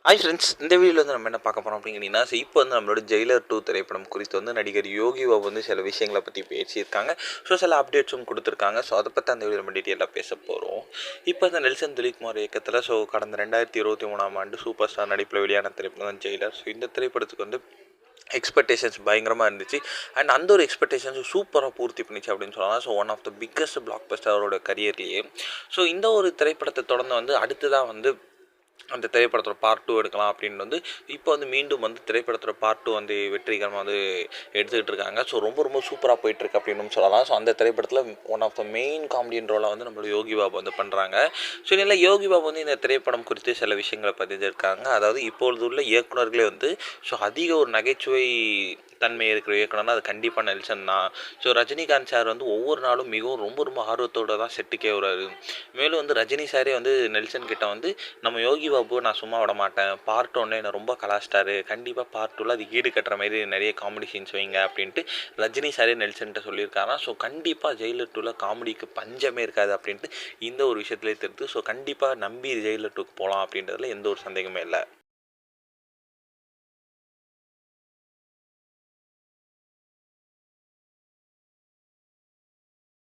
Hi friends, இந்த வீடியோவில் வந்து நம்ம என்ன பார்க்க போகிறோம் அப்படிங்கிறீங்கன்னா, இப்போ வந்து நம்மளோட ஜெயிலர் 2 திரைப்படம் குறித்து வந்து நடிகர் யோகி பாபு வந்து சில விஷயங்களை பற்றி பேசியிருக்காங்க. ஸோ சில அப்டேட்ஸும் கொடுத்துருக்காங்க. ஸோ அதை பற்றி அந்த வீடியோ நம்ம டீட்டெயிலாக பேச போகிறோம். இப்போ இந்த நெல்சன் திலீப்குமார் இயக்கத்தில் கடந்த 2023 சூப்பர் ஸ்டார் நடிப்பில் வெளியான திரைப்படம் தான் ஜெயிலர். ஸோ இந்த திரைப்படத்துக்கு வந்து எக்ஸ்பெக்டேஷன்ஸ் பயங்கரமாக இருந்துச்சு. அண்ட் அந்த ஒரு எக்ஸ்பெக்டேஷன்ஸ் சூப்பராக பூர்த்தி பண்ணிச்சு அப்படின்னு சொல்லலாம். ஸோ ஒன் ஆஃப் த பிக்கஸ்ட் பிளாக் பஸ்டர் அவரோட கரியர்லேயே. ஸோ இந்த ஒரு திரைப்படத்தை தொடர்ந்து வந்து அடுத்ததாக வந்து அந்த திரைப்படத்தோட பார்ட் 2 எடுக்கலாம் அப்படின்னு வந்து இப்போ வந்து மீண்டும் வந்து திரைப்படத்தோட பார்ட் 2 வந்து வெற்றிகரமாக வந்து எடுத்துக்கிட்டு இருக்காங்க. ஸோ ரொம்ப ரொம்ப சூப்பராக போயிட்டுருக்கு அப்படின்னு சொல்லலாம். ஸோ அந்த திரைப்படத்தில் one of the main comedian ரோலாக வந்து நம்மளோட யோகி பாபு வந்து பண்ணுறாங்க. ஸோ இதில் யோகி பாபு வந்து இந்த திரைப்படம் குறித்து சில விஷயங்களை பதிஞ்சிருக்காங்க. அதாவது இப்பொழுது உள்ள இயக்குநர்களே வந்து அதிக ஒரு நகைச்சுவை தன்மை இருக்கிற இயக்குனர்னா அது கண்டிப்பாக நெல்சன் தான். ஸோ ரஜினிகாந்த் சார் வந்து ஒவ்வொரு நாளும் மிகவும் ரொம்ப ரொம்ப ஆர்வத்தோடு தான் செட்டுக்கே வராரு. மேலும் வந்து ரஜினி சாரே வந்து நெல்சன் கிட்ட வந்து நம்ம யோகி பாபு நான் சும்மா விட மாட்டேன், பார்ட் 1 என்னை ரொம்ப கலாச்சிட்டாரு, கண்டிப்பாக பார்ட் 2ல் அது ஈடு கட்டுற மாதிரி நிறைய காமெடி சீன்ஸ் வைங்க அப்படின்ட்டு ரஜினி சாரே நெல்சன்கிட்ட சொல்லியிருக்காரா. ஸோ கண்டிப்பாக ஜெயிலர் 2ல் காமெடிக்கு பஞ்சமே இருக்காது அப்படின்ட்டு இந்த ஒரு விஷயத்துலேயே தெரியுது. ஸோ கண்டிப்பாக நம்பி ஜெயிலர் 2க்கு போகலாம் அப்படின்றதுல எந்த ஒரு சந்தேகமே இல்லை.